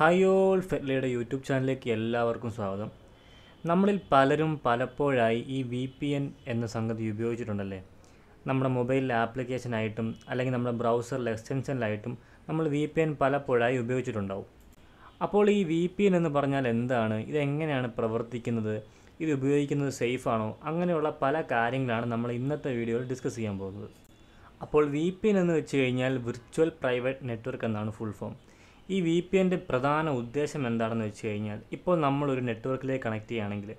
Hi all ഫെറ്റ്ലയുടെ YouTube ചാനലിലേക്ക് എല്ലാവർക്കും സ്വാഗതം. നമ്മളിൽ പലരും പലപ്പോഴായി ഈ VPN എന്ന സംഗതി ഉപയോഗിച്ചിട്ടുണ്ടല്ലേ. നമ്മുടെ മൊബൈലിലെ ആപ്ലിക്കേഷനായിട്ടും അല്ലെങ്കിൽ നമ്മുടെ ബ്രൗസറിലെ എക്സ്റ്റൻഷനിലായിട്ടും നമ്മൾ VPN പലപ്പോഴായി ഉപയോഗിച്ചിട്ടുണ്ടാവും. അപ്പോൾ ഈ VPN എന്ന് പറഞ്ഞാൽ എന്താണ്, ഇതെങ്ങനെയാണ് പ്രവർത്തിക്കുന്നത്, ഇത് ഉപയോഗിക്കുന്നത് സേഫാണോ, അങ്ങനെയുള്ള പല കാര്യങ്ങളാണ് നമ്മൾ ഇന്നത്തെ വീഡിയോയിൽ ഡിസ്കസ് ചെയ്യാൻ പോകുന്നത്. അപ്പോൾ VPN എന്ന് വെച്ച് കഴിഞ്ഞാൽ വിർച്വൽ പ്രൈവറ്റ് നെറ്റ്വർക്ക് എന്നാണ് ഫുൾ ഫോം. ഈ VPNൻ്റെ പ്രധാന ഉദ്ദേശം എന്താണെന്ന് വെച്ച് കഴിഞ്ഞാൽ, ഇപ്പോൾ നമ്മളൊരു നെറ്റ്വർക്കിലേക്ക് കണക്ട് ചെയ്യുകയാണെങ്കിൽ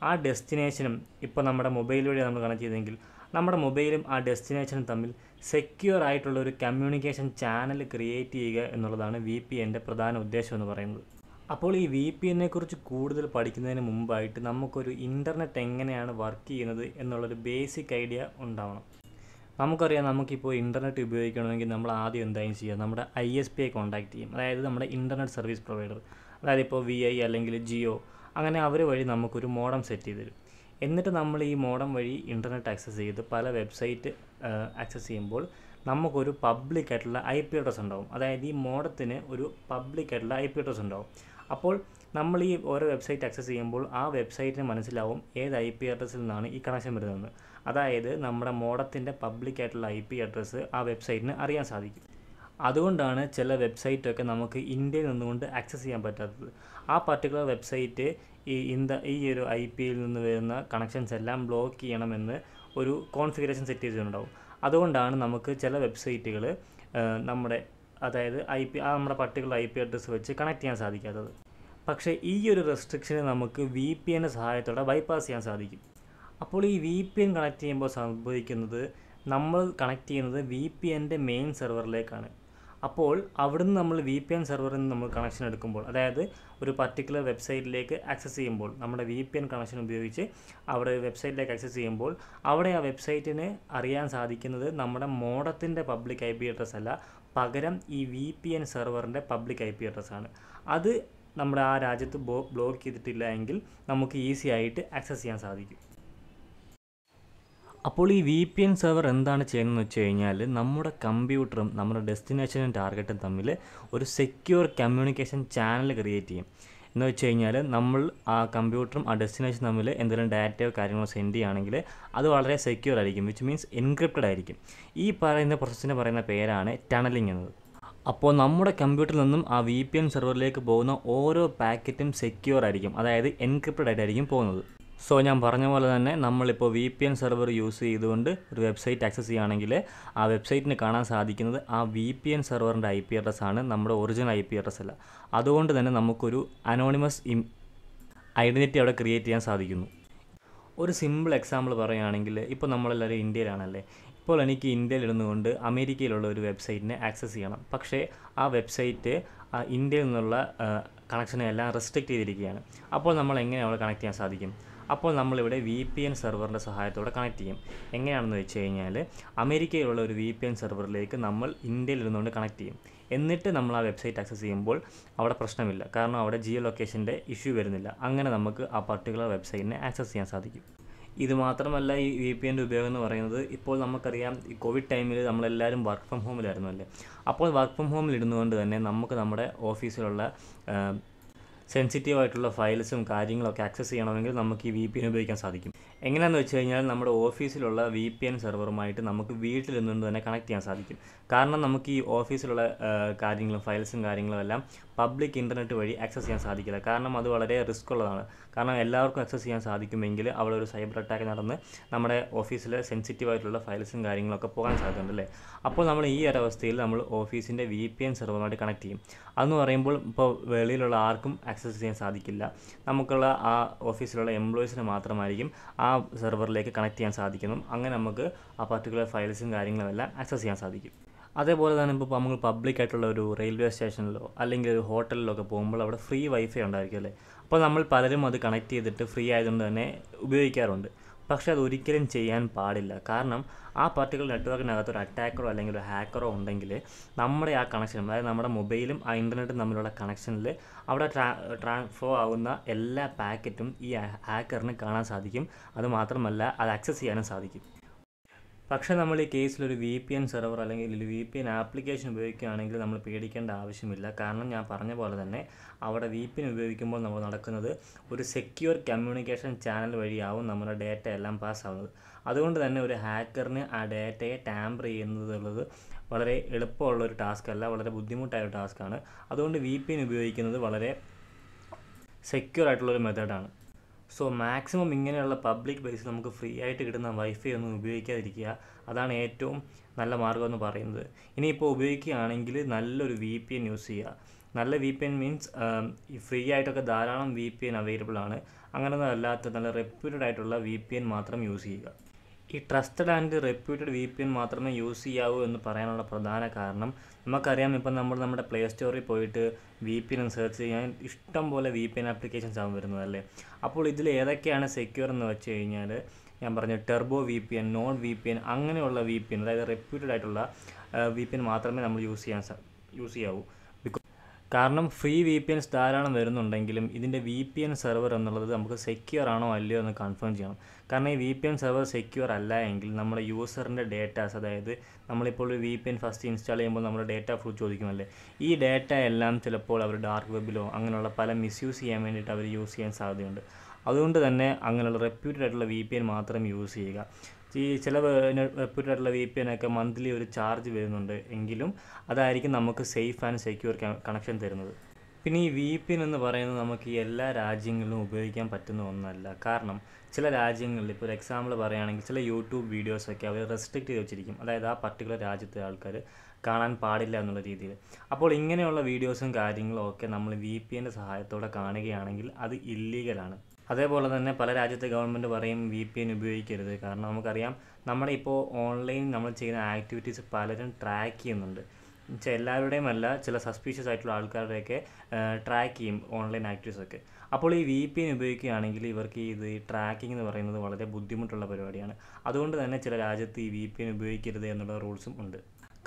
ആ ഡെസ്റ്റിനേഷനും ഇപ്പോൾ നമ്മുടെ മൊബൈൽ വഴി നമ്മൾ കണക്ട് ചെയ്തെങ്കിൽ നമ്മുടെ മൊബൈലും ആ ഡെസ്റ്റിനേഷനും തമ്മിൽ സെക്യൂർ ആയിട്ടുള്ള ഒരു കമ്മ്യൂണിക്കേഷൻ ചാനൽ ക്രിയേറ്റ് ചെയ്യുക എന്നുള്ളതാണ് VPNൻ്റെ പ്രധാന ഉദ്ദേശം എന്ന് പറയുന്നത്. അപ്പോൾ ഈ VPNനെ കുറിച്ച് കൂടുതൽ പഠിക്കുന്നതിന് മുമ്പായിട്ട് നമുക്കൊരു ഇൻ്റർനെറ്റ് എങ്ങനെയാണ് വർക്ക് ചെയ്യുന്നത് എന്നുള്ളൊരു ബേസിക് ഐഡിയ ഉണ്ടാവണം. നമുക്കറിയാം, നമുക്കിപ്പോൾ ഇൻ്റർനെറ്റ് ഉപയോഗിക്കണമെങ്കിൽ നമ്മൾ ആദ്യം എന്തായാലും ചെയ്യുക, നമ്മുടെ ISPയെ കോൺടാക്ട് ചെയ്യും. അതായത് നമ്മുടെ ഇൻ്റർനെറ്റ് സർവീസ് പ്രൊവൈഡർ, അതായത് ഇപ്പോൾ VI അല്ലെങ്കിൽ ജിയോ, അങ്ങനെ അവർ വഴി നമുക്കൊരു മോഡം സെറ്റ് ചെയ്ത് തരും. എന്നിട്ട് നമ്മൾ ഈ മോഡം വഴി ഇൻ്റർനെറ്റ് ആക്സസ് ചെയ്ത് പല വെബ്സൈറ്റ് ആക്സസ് ചെയ്യുമ്പോൾ നമുക്കൊരു പബ്ലിക് ആയിട്ടുള്ള IP അഡ്രസ് ഉണ്ടാവും. അതായത് ഈ മോഡത്തിന് ഒരു പബ്ലിക് ആയിട്ടുള്ള IP അഡ്രസ് ഉണ്ടാവും. അപ്പോൾ നമ്മൾ ഈ ഓരോ വെബ്സൈറ്റ് ആക്സസ് ചെയ്യുമ്പോൾ ആ വെബ്സൈറ്റിന് മനസ്സിലാവും ഏത് IP അഡ്രസ്സിൽ നിന്നാണ് ഈ കണക്ഷൻ വരുന്നതെന്ന്. അതായത് നമ്മുടെ മോഡത്തിൻ്റെ പബ്ലിക് ആയിട്ടുള്ള IP അഡ്രസ്സ് ആ വെബ്സൈറ്റിന് അറിയാൻ സാധിക്കും. അതുകൊണ്ടാണ് ചില വെബ്സൈറ്റൊക്കെ നമുക്ക് ഇന്ത്യയിൽ നിന്നുകൊണ്ട് ആക്സസ് ചെയ്യാൻ പറ്റാത്തത്. ആ പർട്ടിക്കുലർ വെബ്സൈറ്റ് ഈ ഒരു IPയിൽ നിന്ന് വരുന്ന കണക്ഷൻസ് എല്ലാം ബ്ലോക്ക് ചെയ്യണമെന്ന് ഒരു കോൺഫിഗറേഷൻ സെറ്റ് ചെയ്തിട്ടുണ്ടാവും. അതുകൊണ്ടാണ് നമുക്ക് ചില വെബ്സൈറ്റുകൾ നമ്മുടെ നമ്മുടെ പർട്ടിക്കുലർ IP അഡ്രസ്സ് വെച്ച് കണക്ട് ചെയ്യാൻ സാധിക്കാത്തത്. പക്ഷേ ഈ ഒരു റെസ്ട്രിക്ഷനെ നമുക്ക് VPN സഹായത്തോടെ ബൈപ്പാസ് ചെയ്യാൻ സാധിക്കും. അപ്പോൾ ഈ VPN കണക്ട് ചെയ്യുമ്പോൾ സംഭവിക്കുന്നത്, നമ്മൾ കണക്ട് ചെയ്യുന്നത് VPNൻ്റെ മെയിൻ സെർവറിലേക്കാണ്. അപ്പോൾ അവിടുന്ന് നമ്മൾ VPN സെർവറിൽ നിന്ന് നമ്മൾ കണക്ഷൻ എടുക്കുമ്പോൾ, അതായത് ഒരു പർട്ടിക്കുലർ വെബ്സൈറ്റിലേക്ക് ആക്സസ് ചെയ്യുമ്പോൾ നമ്മുടെ VPN കണക്ഷൻ ഉപയോഗിച്ച് അവിടെ വെബ്സൈറ്റിലേക്ക് ആക്സസ് ചെയ്യുമ്പോൾ അവിടെ ആ വെബ്സൈറ്റിന് അറിയാൻ സാധിക്കുന്നത് നമ്മുടെ മോഡത്തിൻ്റെ പബ്ലിക് IP അഡ്രസ്സ് അല്ല, പകരം ഈ VPN സെർവറിൻ്റെ പബ്ലിക് IP അഡ്രസ്സാണ്. അത് നമ്മുടെ ആ രാജ്യത്ത് ബ്ലോക്ക് ചെയ്തിട്ടില്ല എങ്കിൽ നമുക്ക് ഈസി ആയിട്ട് ആക്സസ് ചെയ്യാൻ സാധിക്കും. അപ്പോൾ ഈ VPN സെർവർ എന്താണ് ചെയ്യുന്നതെന്ന് വെച്ച് കഴിഞ്ഞാൽ, നമ്മുടെ കമ്പ്യൂട്ടറും നമ്മുടെ ഡെസ്റ്റിനേഷനും ടാർഗറ്റും തമ്മിൽ ഒരു സെക്യൂർ കമ്മ്യൂണിക്കേഷൻ ചാനൽ ക്രിയേറ്റ് ചെയ്യും. എന്ന് വെച്ച് കഴിഞ്ഞാൽ നമ്മൾ ആ കമ്പ്യൂട്ടറും ആ ഡെസ്റ്റിനേഷൻ തമ്മിൽ എന്തെങ്കിലും ഡാറ്റയോ കാര്യങ്ങളോ സെൻഡ് ചെയ്യുകയാണെങ്കിൽ അത് വളരെ സെക്യൂർ ആയിരിക്കും, വിച്ച് മീൻസ് എൻക്രിപ്റ്റഡ് ആയിരിക്കും. ഈ പറയുന്ന പ്രോസസ്സിന് പറയുന്ന പേരാണ് ടണലിംഗ് എന്നത്. അപ്പോൾ നമ്മുടെ കമ്പ്യൂട്ടറിൽ നിന്നും ആ VPN സെർവറിലേക്ക് പോകുന്ന ഓരോ പാക്കറ്റും സെക്യൂർ ആയിരിക്കും, അതായത് എൻക്രിപ്റ്റഡ് ആയിട്ടായിരിക്കും പോകുന്നത്. സോ ഞാൻ പറഞ്ഞ പോലെ തന്നെ നമ്മളിപ്പോൾ VPN സെർവർ യൂസ് ചെയ്തുകൊണ്ട് ഒരു വെബ്സൈറ്റ് ആക്സസ് ചെയ്യുകയാണെങ്കിൽ ആ വെബ്സൈറ്റിന് കാണാൻ സാധിക്കുന്നത് ആ VPN സെർവറിൻ്റെ IP അഡ്രസ്സാണ്, നമ്മുടെ ഒറിജിനൽ IP അഡ്രസ്സ് അല്ല. അതുകൊണ്ട് തന്നെ നമുക്കൊരു അനോണിമസ് ഐഡൻറ്റിറ്റി അവിടെ ക്രിയേറ്റ് ചെയ്യാൻ സാധിക്കുന്നു. ഒരു സിമ്പിൾ എക്സാമ്പിൾ പറയുകയാണെങ്കിൽ, ഇപ്പോൾ നമ്മളെല്ലാവരും ഇന്ത്യയിലാണല്ലേ. ഇപ്പോൾ എനിക്ക് ഇന്ത്യയിൽ ഇരുന്നുകൊണ്ട് അമേരിക്കയിലുള്ള ഒരു വെബ്സൈറ്റിനെ ആക്സസ് ചെയ്യണം. പക്ഷേ ആ വെബ്സൈറ്റ് ഇന്ത്യയിൽ നിന്നുള്ള കണക്ഷനെ എല്ലാം റെസ്ട്രിക്റ്റ് ചെയ്തിരിക്കുകയാണ്. അപ്പോൾ നമ്മൾ എങ്ങനെ അവിടെ കണക്ട് ചെയ്യാൻ സാധിക്കും? അപ്പോൾ നമ്മളിവിടെ VPN സെർവറിൻ്റെ സഹായത്തോടെ കണക്ട് ചെയ്യും. എങ്ങനെയാണെന്ന് വെച്ച് കഴിഞ്ഞാൽ, അമേരിക്കയിലുള്ള ഒരു VPN സെർവറിലേക്ക് നമ്മൾ ഇന്ത്യയിൽ ഇരുന്നുകൊണ്ട് കണക്ട് ചെയ്യും. എന്നിട്ട് നമ്മൾ ആ വെബ്സൈറ്റ് ആക്സസ് ചെയ്യുമ്പോൾ അവിടെ പ്രശ്നമില്ല, കാരണം അവിടെ ജിയോ ലൊക്കേഷൻ്റെ ഇഷ്യൂ വരുന്നില്ല. അങ്ങനെ നമുക്ക് ആ പർട്ടിക്കുലർ വെബ്സൈറ്റിനെ ആക്സസ് ചെയ്യാൻ സാധിക്കും. ഇത് മാത്രമല്ല, ഈ VPNൻ്റെ ഉപയോഗം എന്ന് പറയുന്നത്, ഇപ്പോൾ നമുക്കറിയാം ഈ കോവിഡ് ടൈമിൽ നമ്മളെല്ലാവരും വർക്ക് ഫ്രം ഹോമിലായിരുന്നു അല്ലേ. അപ്പോൾ വർക്ക് ഫ്രം ഹോമിൽ ഇരുന്നുകൊണ്ട് തന്നെ നമുക്ക് നമ്മുടെ ഓഫീസിലുള്ള സെൻസിറ്റീവ് ആയിട്ടുള്ള ഫയൽസും കാര്യങ്ങളൊക്കെ ആക്സസ് ചെയ്യണമെങ്കിൽ നമുക്ക് ഈ VPN ഉപയോഗിക്കാൻ സാധിക്കും. എങ്ങനെയാണെന്ന് വെച്ച് കഴിഞ്ഞാൽ, നമ്മുടെ ഓഫീസിലുള്ള VPN സെർവറുമായിട്ട് നമുക്ക് വീട്ടിൽ നിന്നുകൊണ്ട് തന്നെ കണക്ട് ചെയ്യാൻ സാധിക്കും. കാരണം നമുക്ക് ഈ ഓഫീസിലുള്ള കാര്യങ്ങളും ഫയൽസും കാര്യങ്ങളും എല്ലാം പബ്ലിക് ഇൻ്റർനെറ്റ് വഴി ആക്സസ് ചെയ്യാൻ സാധിക്കില്ല. കാരണം അത് വളരെ റിസ്ക് ഉള്ളതാണ്. കാരണം എല്ലാവർക്കും ആക്സസ് ചെയ്യാൻ സാധിക്കുമെങ്കിൽ അവിടെ ഒരു സൈബർ അറ്റാക്ക് നടന്ന് നമ്മുടെ ഓഫീസിലെ സെൻസിറ്റീവ് ആയിട്ടുള്ള ഫയൽസും കാര്യങ്ങളൊക്കെ പോകാൻ സാധ്യതയുണ്ടല്ലേ. അപ്പോൾ നമ്മൾ ഈ ഒരവസ്ഥയിൽ നമ്മൾ ഓഫീസിൻ്റെ VPN സെർവറുമായിട്ട് കണക്ട് ചെയ്യും. അതെന്ന് പറയുമ്പോൾ ഇപ്പോൾ വെളിയിലുള്ള ആർക്കും ആക്സസ് ചെയ്യാൻ സാധിക്കില്ല. നമുക്കുള്ള ആ ഓഫീസിലുള്ള എംപ്ലോയീസിന് മാത്രമായിരിക്കും ആ സെർവറിലേക്ക് കണക്ട് ചെയ്യാൻ സാധിക്കുന്നു. അങ്ങനെ നമുക്ക് ആ പർട്ടിക്കുലർ ഫയൽസും കാര്യങ്ങളും എല്ലാം ആക്സസ് ചെയ്യാൻ സാധിക്കും. അതേപോലെ തന്നെ ഇപ്പോൾ നമ്മൾ പബ്ലിക് ആയിട്ടുള്ള ഒരു റെയിൽവേ സ്റ്റേഷനിലോ അല്ലെങ്കിൽ ഒരു ഹോട്ടലിലോ ഒക്കെ പോകുമ്പോൾ അവിടെ ഫ്രീ വൈഫൈ ഉണ്ടായിരിക്കും അല്ലേ. അപ്പോൾ നമ്മൾ പലരും അത് കണക്ട് ചെയ്തിട്ട് ഫ്രീ ആയതുകൊണ്ട് തന്നെ ഉപയോഗിക്കാറുണ്ട്. പക്ഷേ അത് ഒരിക്കലും ചെയ്യാൻ പാടില്ല. കാരണം ആ പർട്ടിക്കുലർ നെറ്റ്വർക്കിനകത്ത് ഒരു അറ്റാക്കറോ അല്ലെങ്കിൽ ഒരു ഹാക്കറോ ഉണ്ടെങ്കിൽ നമ്മുടെ ആ കണക്ഷൻ, അതായത് നമ്മുടെ മൊബൈലും ആ ഇൻ്റർനെറ്റും തമ്മിലുള്ള കണക്ഷനിൽ അവിടെ ട്രാൻസ്ഫർ ആകുന്ന എല്ലാ പാക്കറ്റും ഈ ഹാക്കറിന് കാണാൻ സാധിക്കും. അതുമാത്രമല്ല, അത് ആക്സസ് ചെയ്യാനും സാധിക്കും. പക്ഷേ നമ്മൾ ഈ കേസിൽ ഒരു VPN സെർവർ അല്ലെങ്കിൽ ഒരു VPN ആപ്ലിക്കേഷൻ ഉപയോഗിക്കുകയാണെങ്കിൽ നമ്മൾ പേടിക്കേണ്ട ആവശ്യമില്ല. കാരണം ഞാൻ പറഞ്ഞ പോലെ തന്നെ അവിടെ VPN ഉപയോഗിക്കുമ്പോൾ നമ്മൾ നടക്കുന്നത് ഒരു സെക്യൂർ കമ്മ്യൂണിക്കേഷൻ ചാനൽ വഴിയാവും നമ്മുടെ ഡേറ്റ എല്ലാം പാസ്സാവുന്നത്. അതുകൊണ്ട് തന്നെ ഒരു ഹാക്കറിന് ആ ഡേറ്റയെ ടാമ്പർ ചെയ്യുന്നത് വളരെ എളുപ്പമുള്ളൊരു ടാസ്ക് അല്ല, വളരെ ബുദ്ധിമുട്ടായ ഒരു ടാസ്ക്കാണ്. അതുകൊണ്ട് VPN ഉപയോഗിക്കുന്നത് വളരെ സെക്യൂർ ആയിട്ടുള്ളൊരു മെത്തേഡാണ്. സോ മാക്സിമം ഇങ്ങനെയുള്ള പബ്ലിക് ബേസിൽ നമുക്ക് ഫ്രീ ആയിട്ട് കിട്ടുന്ന വൈഫൈ ഒന്നും ഉപയോഗിക്കാതിരിക്കുക. അതാണ് ഏറ്റവും നല്ല മാർഗ്ഗം എന്ന് പറയുന്നത്. ഇനിയിപ്പോൾ ഉപയോഗിക്കുകയാണെങ്കിൽ നല്ലൊരു VPN യൂസ് ചെയ്യുക. നല്ല VPN മീൻസ് ഈ ഫ്രീ ആയിട്ടൊക്കെ ധാരാളം VPN അവൈലബിൾ ആണ്. അങ്ങനെയൊന്നും അല്ലാത്ത നല്ല റെപ്യൂട്ടഡ് ആയിട്ടുള്ള VPN മാത്രം യൂസ് ചെയ്യുക. ഈ ട്രസ്റ്റഡ് ആൻഡ് റെപ്യൂട്ടഡ് VPN മാത്രമേ യൂസ് ചെയ്യാവൂ എന്ന് പറയാനുള്ള പ്രധാന കാരണം നമുക്കറിയാം, ഇപ്പം നമ്മുടെ പ്ലേ സ്റ്റോറിൽ പോയിട്ട് VPN സെർച്ച് ചെയ്യാൻ ഇഷ്ടം പോലെ VPN ആപ്ലിക്കേഷൻസ് ആവും വരുന്നതല്ലേ. അപ്പോൾ ഇതിൽ ഏതൊക്കെയാണ് സെക്യൂർ എന്ന് വെച്ച് കഴിഞ്ഞാൽ ഞാൻ പറഞ്ഞു ടെർബോ VPN, നോൺ VPN അങ്ങനെയുള്ള VPN, അതായത് റെപ്യൂട്ടഡ് ആയിട്ടുള്ള VPN മാത്രമേ നമ്മൾ യൂസ് ചെയ്യാവൂ. കാരണം ഫ്രീ VPNs ധാരാളം വരുന്നുണ്ടെങ്കിലും ഇതിൻ്റെ VPN സെർവർ എന്നുള്ളത് നമുക്ക് സെക്യൂർ ആണോ അല്ലയോ എന്ന് കൺഫേം ചെയ്യണം. കാരണം ഈ VPN സെർവർ സെക്യൂർ അല്ല എങ്കിൽ നമ്മുടെ യൂസറിൻ്റെ ഡേറ്റാസ്, അതായത് നമ്മളിപ്പോൾ ഒരു VPN ഫസ്റ്റ് ഇൻസ്റ്റാൾ ചെയ്യുമ്പോൾ നമ്മുടെ ഡേറ്റ പ്രൂഫ് ചോദിക്കുമല്ലേ, ഈ ഡേറ്റ എല്ലാം ചിലപ്പോൾ അവർ ഡാർക്ക് വെബിലോ അങ്ങനെയുള്ള പല മിസ്യൂസ് ചെയ്യാൻ വേണ്ടിയിട്ട് അവർ യൂസ് ചെയ്യാൻ സാധ്യതയുണ്ട്. അതുകൊണ്ട് തന്നെ അങ്ങനെയുള്ള റെപ്യൂട്ടഡ് ആയിട്ടുള്ള VPN മാത്രം യൂസ് ചെയ്യുക. ഈ ചില റെപ്യൂട്ടഡ് ആയിട്ടുള്ള VPN ഒക്കെ മന്ത്ലി ഒരു ചാർജ് വരുന്നുണ്ട്, എങ്കിലും അതായിരിക്കും നമുക്ക് സേഫ് ആൻഡ് സെക്യൂർ കണക്ഷൻ തരുന്നത്. പിന്നെ ഈ VPN എന്ന് പറയുന്നത് നമുക്ക് എല്ലാ രാജ്യങ്ങളിലും ഉപയോഗിക്കാൻ പറ്റുന്ന ഒന്നല്ല. കാരണം ചില രാജ്യങ്ങളിൽ, ഇപ്പോൾ ഒരു എക്സാമ്പിൾ പറയുകയാണെങ്കിൽ ചില യൂട്യൂബ് വീഡിയോസൊക്കെ അവർ റെസ്ട്രിക്റ്റ് ചെയ്ത് വെച്ചിരിക്കും, അതായത് ആ പർട്ടിക്കുലർ രാജ്യത്തെ ആൾക്കാർ കാണാൻ പാടില്ല എന്നുള്ള രീതിയിൽ. അപ്പോൾ ഇങ്ങനെയുള്ള വീഡിയോസും കാര്യങ്ങളും ഒക്കെ നമ്മൾ VPNൻ്റെ സഹായത്തോടെ കാണുകയാണെങ്കിൽ അത് ഇല്ലീഗലാണ്. അതേപോലെ തന്നെ പല രാജ്യത്തെ ഗവൺമെൻറ് പറയും VPN ഉപയോഗിക്കരുത്. കാരണം നമുക്കറിയാം നമ്മുടെ ഇപ്പോൾ ഓൺലൈൻ നമ്മൾ ചെയ്യുന്ന ആക്ടിവിറ്റീസ് പലരും ട്രാക്ക് ചെയ്യുന്നുണ്ട്. എല്ലാവരുടെയും അല്ല, ചില സസ്പീഷ്യസ് ആയിട്ടുള്ള ആൾക്കാരുടെയൊക്കെ ട്രാക്ക് ചെയ്യും ഓൺലൈൻ ആക്ടിവിറ്റീസൊക്കെ. അപ്പോൾ ഈ VPN ഉപയോഗിക്കുകയാണെങ്കിൽ ഇവർക്ക് ഈ ട്രാക്കിംഗ് എന്ന് പറയുന്നത് വളരെ ബുദ്ധിമുട്ടുള്ള പരിപാടിയാണ്. അതുകൊണ്ട് തന്നെ ചില രാജ്യത്ത് ഈ VPN ഉപയോഗിക്കരുത് എന്നുള്ള റൂൾസും ഉണ്ട്.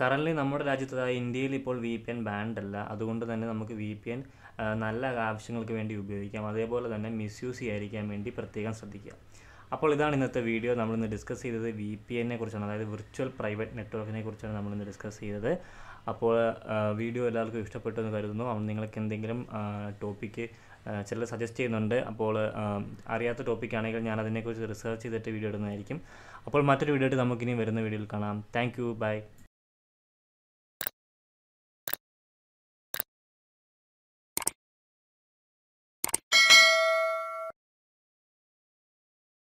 കറൻറ്റ്ലി നമ്മുടെ രാജ്യത്ത് ഇന്ത്യയിൽ ഇപ്പോൾ VPN ബാൻഡ് അല്ല. അതുകൊണ്ട് തന്നെ നമുക്ക് VPN നല്ല ആവശ്യങ്ങൾക്ക് വേണ്ടി ഉപയോഗിക്കാം. അതേപോലെ തന്നെ മിസ്യൂസ് ചെയ്യാതിരിക്കാൻ വേണ്ടി പ്രത്യേകം ശ്രദ്ധിക്കുക. അപ്പോൾ ഇതാണ് ഇന്നത്തെ വീഡിയോ. നമ്മളിന്ന് ഡിസ്കസ് ചെയ്തത് VPNനെ കുറിച്ചാണ്, അതായത് വിർച്വൽ പ്രൈവറ്റ് നെറ്റ്വർക്കിനെ കുറിച്ചാണ് നമ്മളിന്ന് ഡിസ്കസ് ചെയ്തത്. അപ്പോൾ വീഡിയോ എല്ലാവർക്കും ഇഷ്ടപ്പെട്ടു എന്ന് കരുതുന്നു. നിങ്ങൾക്ക് എന്തെങ്കിലും ടോപ്പിക്ക് ചിലർ സജസ്റ്റ് ചെയ്യുന്നുണ്ട്. അപ്പോൾ അറിയാത്ത ടോപ്പിക്കാണെങ്കിൽ ഞാൻ അതിനെക്കുറിച്ച് റിസർച്ച് ചെയ്തിട്ട് വീഡിയോ ഇടുന്നതായിരിക്കും. അപ്പോൾ മറ്റൊരു വീഡിയോ ആയിട്ട് നമുക്കിനി വരുന്ന വീഡിയോയിൽ കാണാം. Thank you, by.